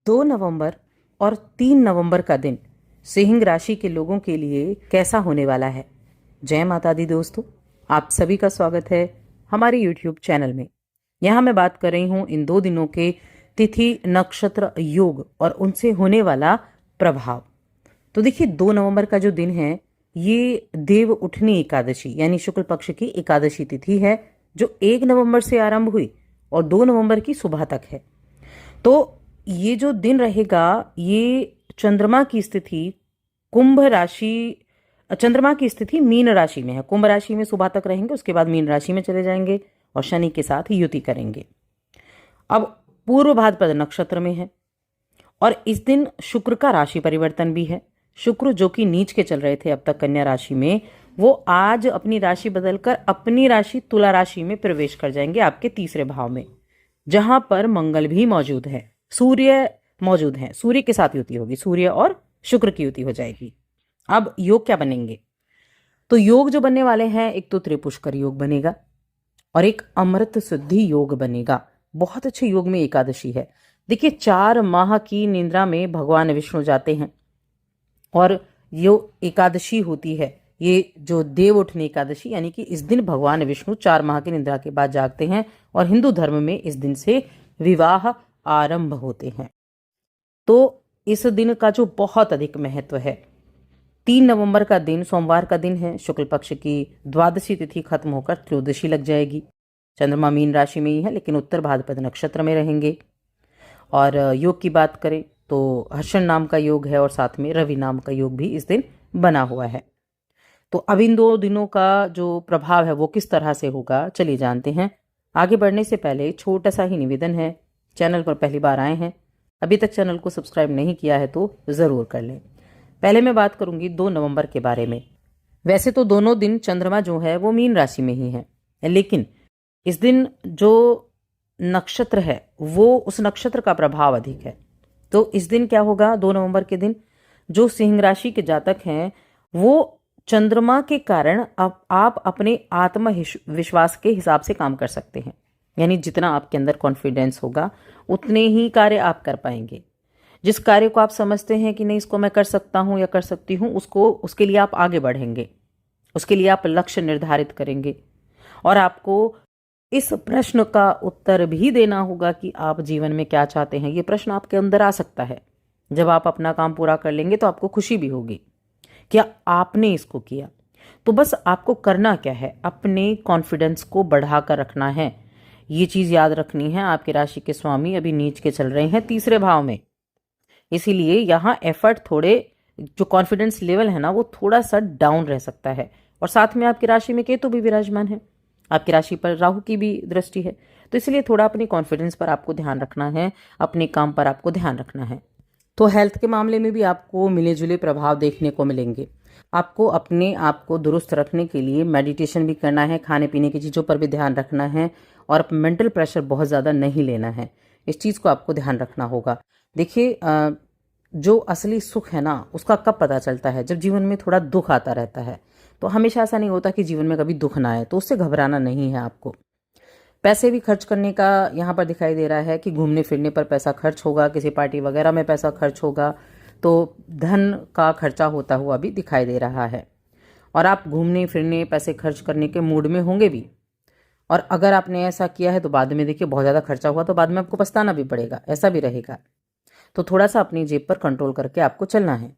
2 नवंबर और 3 नवंबर का दिन सिंह राशि के लोगों के लिए कैसा होने वाला है। जय माता दी दोस्तों, आप सभी का स्वागत है हमारे YouTube चैनल में। यहाँ मैं बात कर रही हूँ इन 2 दिनों के तिथि नक्षत्र योग और उनसे होने वाला प्रभाव। तो देखिए 2 नवंबर का जो दिन है ये देव उठनी एकादशी यानी शुक्ल पक्ष की एकादशी तिथि है, जो 1 नवंबर से आरंभ हुई और 2 नवंबर की सुबह तक है। तो ये जो दिन रहेगा ये चंद्रमा की स्थिति कुंभ राशि चंद्रमा की स्थिति मीन राशि में है। कुंभ राशि में सुबह तक रहेंगे, उसके बाद मीन राशि में चले जाएंगे और शनि के साथ युति करेंगे। अब पूर्व भाद्रपद नक्षत्र में है और इस दिन शुक्र का राशि परिवर्तन भी है। शुक्र जो कि नीच के चल रहे थे अब तक कन्या राशि में, वो आज अपनी राशि बदलकर अपनी राशि तुला राशि में प्रवेश कर जाएंगे, आपके तीसरे भाव में, जहां पर मंगल भी मौजूद है, सूर्य मौजूद है। सूर्य के साथ युति होगी, सूर्य और शुक्र की युति हो जाएगी। अब योग क्या बनेंगे? तो योग जो बनने वाले हैं, एक तो त्रिपुष्कर योग बनेगा और एक अमृत सिद्धि योग बनेगा। बहुत अच्छे योग में एकादशी है। देखिए 4 माह की निद्रा में भगवान विष्णु जाते हैं और यो एकादशी होती है, ये जो देव उठनी एकादशी, यानी कि इस दिन भगवान विष्णु 4 माह की निद्रा के बाद जागते हैं और हिंदू धर्म में इस दिन से विवाह आरंभ होते हैं। तो इस दिन का जो बहुत अधिक महत्व है, 3 नवंबर का दिन सोमवार का दिन है। शुक्ल पक्ष की द्वादशी तिथि खत्म होकर त्रयोदशी लग जाएगी। चंद्रमा मीन राशि में ही है लेकिन उत्तर भाद्रपद नक्षत्र में रहेंगे। और योग की बात करें तो हर्षण नाम का योग है और साथ में रवि नाम का योग भी इस दिन बना हुआ है। तो अब इन 2 दिनों का जो प्रभाव है वो किस तरह से होगा, चलिए जानते हैं। आगे बढ़ने से पहले छोटा सा ही निवेदन है, चैनल पर पहली बार आए हैं, अभी तक चैनल को सब्सक्राइब नहीं किया है तो ज़रूर कर लें। पहले मैं बात करूंगी 2 नवंबर के बारे में। वैसे तो दोनों दिन चंद्रमा जो है वो मीन राशि में ही है, लेकिन इस दिन जो नक्षत्र है वो उस नक्षत्र का प्रभाव अधिक है। तो इस दिन क्या होगा, 2 नवंबर के दिन जो सिंह राशि के जातक हैं वो चंद्रमा के कारण अब आप अपने आत्मविश्वास के हिसाब से काम कर सकते हैं। यानी जितना आपके अंदर कॉन्फिडेंस होगा उतने ही कार्य आप कर पाएंगे। जिस कार्य को आप समझते हैं कि नहीं इसको मैं कर सकता हूं या कर सकती हूं, उसके लिए आप आगे बढ़ेंगे, उसके लिए आप लक्ष्य निर्धारित करेंगे और आपको इस प्रश्न का उत्तर भी देना होगा कि आप जीवन में क्या चाहते हैं। ये प्रश्न आपके अंदर आ सकता है। जब आप अपना काम पूरा कर लेंगे तो आपको खुशी भी होगी, क्या आपने इसको किया। तो बस आपको करना क्या है, अपने कॉन्फिडेंस को बढ़ाकर रखना है। ये चीज याद रखनी है, आपके राशि के स्वामी अभी नीच के चल रहे हैं तीसरे भाव में, इसीलिए यहाँ एफर्ट थोड़े, जो कॉन्फिडेंस लेवल है ना वो थोड़ा सा डाउन रह सकता है। और साथ में आपकी राशि में केतु भी विराजमान है, आपकी राशि पर राहु की भी दृष्टि है, तो इसलिए थोड़ा अपनी कॉन्फिडेंस पर आपको ध्यान रखना है, अपने काम पर आपको ध्यान रखना है। तो हेल्थ के मामले में भी आपको मिले जुले प्रभाव देखने को मिलेंगे। आपको अपने आप को दुरुस्त रखने के लिए मेडिटेशन भी करना है, खाने पीने की चीज़ों पर भी ध्यान रखना है और मेंटल प्रेशर बहुत ज़्यादा नहीं लेना है। इस चीज़ को आपको ध्यान रखना होगा। देखिए जो असली सुख है ना उसका कब पता चलता है, जब जीवन में थोड़ा दुख आता रहता है। तो हमेशा ऐसा नहीं होता कि जीवन में कभी दुख ना आए, तो उससे घबराना नहीं है आपको। पैसे भी खर्च करने का यहाँ पर दिखाई दे रहा है कि घूमने फिरने पर पैसा खर्च होगा, किसी पार्टी वगैरह में पैसा खर्च होगा, तो धन का खर्चा होता हुआ भी दिखाई दे रहा है। और आप घूमने फिरने पैसे खर्च करने के मूड में होंगे भी, और अगर आपने ऐसा किया है तो बाद में देखिए बहुत ज़्यादा खर्चा हुआ तो बाद में आपको पछताना भी पड़ेगा, ऐसा भी रहेगा। तो थोड़ा सा अपनी जेब पर कंट्रोल करके आपको चलना है।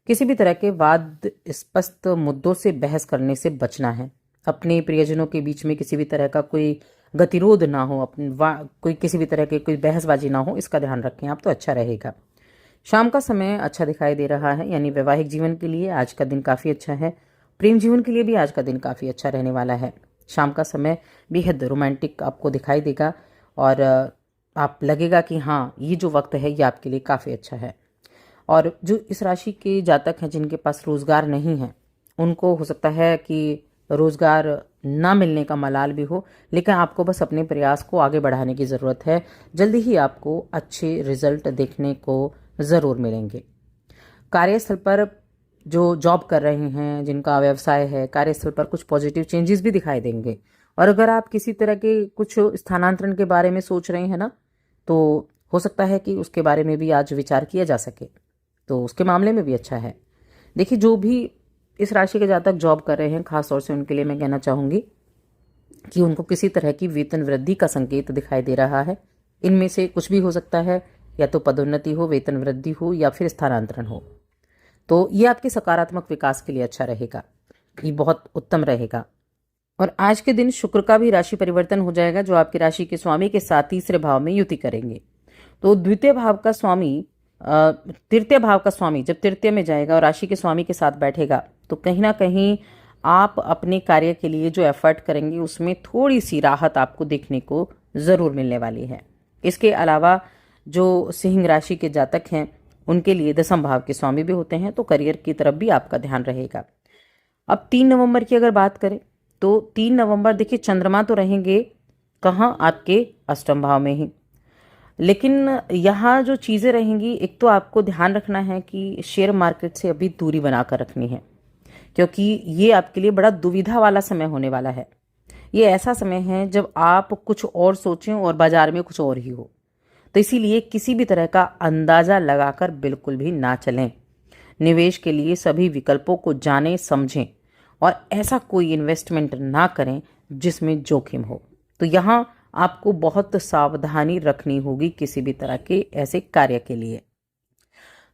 किसी भी तरह के वाद स्पष्ट मुद्दों से बहस करने से बचना है। अपने प्रियजनों के बीच में किसी भी तरह का कोई गतिरोध ना हो, कोई किसी भी तरह की कोई बहसबाजी ना हो, इसका ध्यान रखें आप, तो अच्छा रहेगा। शाम का समय अच्छा दिखाई दे रहा है, यानी वैवाहिक जीवन के लिए आज का दिन काफ़ी अच्छा है। प्रेम जीवन के लिए भी आज का दिन काफ़ी अच्छा रहने वाला है। शाम का समय बेहद रोमांटिक आपको दिखाई देगा और आप लगेगा कि हाँ ये जो वक्त है ये आपके लिए काफ़ी अच्छा है। और जो इस राशि के जातक हैं जिनके पास रोज़गार नहीं है, उनको हो सकता है कि रोज़गार ना मिलने का मलाल भी हो, लेकिन आपको बस अपने प्रयास को आगे बढ़ाने की ज़रूरत है। जल्दी ही आपको अच्छे रिजल्ट देखने को ज़रूर मिलेंगे। कार्यस्थल पर जो जॉब कर रहे हैं, जिनका व्यवसाय है, कार्यस्थल पर कुछ पॉजिटिव चेंजेस भी दिखाई देंगे। और अगर आप किसी तरह के कुछ स्थानांतरण के बारे में सोच रहे हैं ना, तो हो सकता है कि उसके बारे में भी आज विचार किया जा सके, तो उसके मामले में भी अच्छा है। देखिए, जो भी इस राशि के जातक जॉब कर रहे हैं, खास तौर से उनके लिए मैं कहना चाहूँगी कि उनको किसी तरह की वेतन वृद्धि का संकेत दिखाई दे रहा है। इनमें से कुछ भी हो सकता है, या तो पदोन्नति हो, वेतन वृद्धि हो, या फिर स्थानांतरण हो। तो ये आपके सकारात्मक विकास के लिए अच्छा रहेगा, ये बहुत उत्तम रहेगा। और आज के दिन शुक्र का भी राशि परिवर्तन हो जाएगा, जो आपकी राशि के स्वामी के साथ तीसरे भाव में युति करेंगे। तो द्वितीय भाव का स्वामी तृतीय भाव का स्वामी जब तृतीय में जाएगा और राशि के स्वामी के साथ बैठेगा, तो कहीं ना कहीं आप अपने कार्य के लिए जो एफर्ट करेंगे उसमें थोड़ी सी राहत आपको देखने को जरूर मिलने वाली है। इसके अलावा जो सिंह राशि के जातक हैं, उनके लिए दसम भाव के स्वामी भी होते हैं, तो करियर की तरफ भी आपका ध्यान रहेगा। अब 3 नवंबर की अगर बात करें, तो 3 नवंबर देखिए, चंद्रमा तो रहेंगे कहाँ, आपके अष्टम भाव में ही। लेकिन यहाँ जो चीज़ें रहेंगी, एक तो आपको ध्यान रखना है कि शेयर मार्केट से अभी दूरी बनाकर रखनी है, क्योंकि ये आपके लिए बड़ा दुविधा वाला समय होने वाला है। ये ऐसा समय है जब आप कुछ और सोचें और बाजार में कुछ और ही हो। तो इसीलिए किसी भी तरह का अंदाजा लगाकर बिल्कुल भी ना चलें। निवेश के लिए सभी विकल्पों को जानें समझें, और ऐसा कोई इन्वेस्टमेंट ना करें जिसमें जोखिम हो। तो यहाँ आपको बहुत सावधानी रखनी होगी किसी भी तरह के ऐसे कार्य के लिए।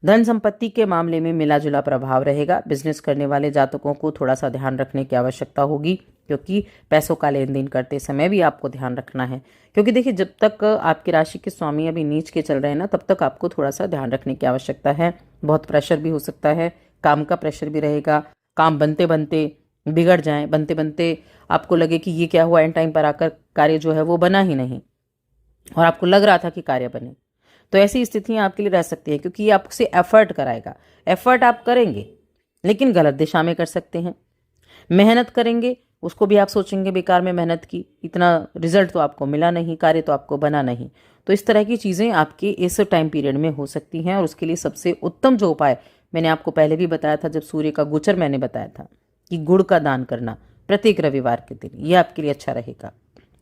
धन संपत्ति के मामले में मिला जुला प्रभाव रहेगा। बिजनेस करने वाले जातकों को थोड़ा सा ध्यान रखने की आवश्यकता होगी, क्योंकि पैसों का लेन देन करते समय भी आपको ध्यान रखना है। क्योंकि देखिए, जब तक आपकी राशि के स्वामी अभी नीच के चल रहे हैं ना, तब तक आपको थोड़ा सा ध्यान रखने की आवश्यकता है। बहुत प्रेशर भी हो सकता है, काम का प्रेशर भी रहेगा। काम बनते बनते बिगड़ जाए, बनते बनते आपको लगे कि ये क्या हुआ, एंड टाइम पर आकर कार्य जो है वो बना ही नहीं, और आपको लग रहा था कि कार्य बने। तो ऐसी स्थितियां आपके लिए रह सकती है, क्योंकि ये आपसे एफर्ट कराएगा। एफर्ट आप करेंगे लेकिन गलत दिशा में कर सकते हैं। मेहनत करेंगे, उसको भी आप सोचेंगे बेकार में मेहनत की, इतना रिजल्ट तो आपको मिला नहीं, कार्य तो आपको बना नहीं। तो इस तरह की चीज़ें आपके इस टाइम पीरियड में हो सकती हैं। और उसके लिए सबसे उत्तम जो उपाय मैंने आपको पहले भी बताया था, जब सूर्य का गोचर मैंने बताया था, कि गुड़ का दान करना प्रत्येक रविवार के दिन, ये आपके लिए अच्छा रहेगा।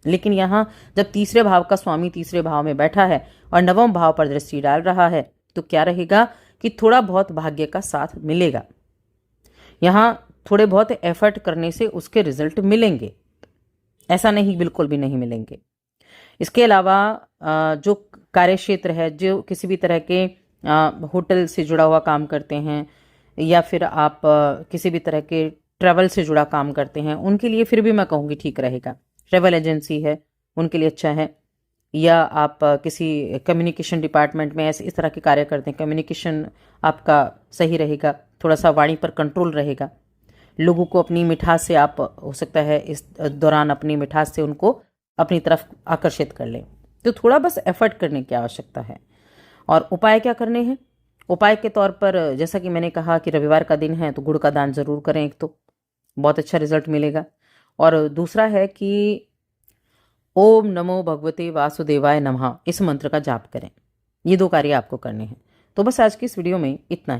लेकिन यहाँ जब तीसरे भाव का स्वामी तीसरे भाव में बैठा है और नवम भाव पर दृष्टि डाल रहा है, तो क्या रहेगा कि थोड़ा बहुत भाग्य का साथ मिलेगा। यहाँ थोड़े बहुत एफर्ट करने से उसके रिजल्ट मिलेंगे, ऐसा नहीं बिल्कुल भी नहीं मिलेंगे। इसके अलावा जो कार्यक्षेत्र है, जो किसी भी तरह के होटल से जुड़ा हुआ काम करते हैं, या फिर आप किसी भी तरह के ट्रैवल से जुड़ा काम करते हैं, उनके लिए फिर भी मैं कहूँगी ठीक रहेगा। ट्रैवल एजेंसी है, उनके लिए अच्छा है। या आप किसी कम्युनिकेशन डिपार्टमेंट में ऐसे इस तरह के कार्य करते हैं, कम्युनिकेशन आपका सही रहेगा। थोड़ा सा वाणी पर कंट्रोल रहेगा। लोगों को अपनी मिठास से आप, हो सकता है इस दौरान अपनी मिठास से उनको अपनी तरफ आकर्षित कर लें। तो थोड़ा बस एफर्ट करने की आवश्यकता है। और उपाय क्या करने हैं? उपाय के तौर पर जैसा कि मैंने कहा कि रविवार का दिन है, तो गुड़ का दान जरूर करें, एक तो बहुत अच्छा रिजल्ट मिलेगा। और दूसरा है कि ओम नमो भगवते वासुदेवाय नमः, इस मंत्र का जाप करें। ये 2 कार्य आपको करने हैं। तो बस आज की इस वीडियो में इतना ही।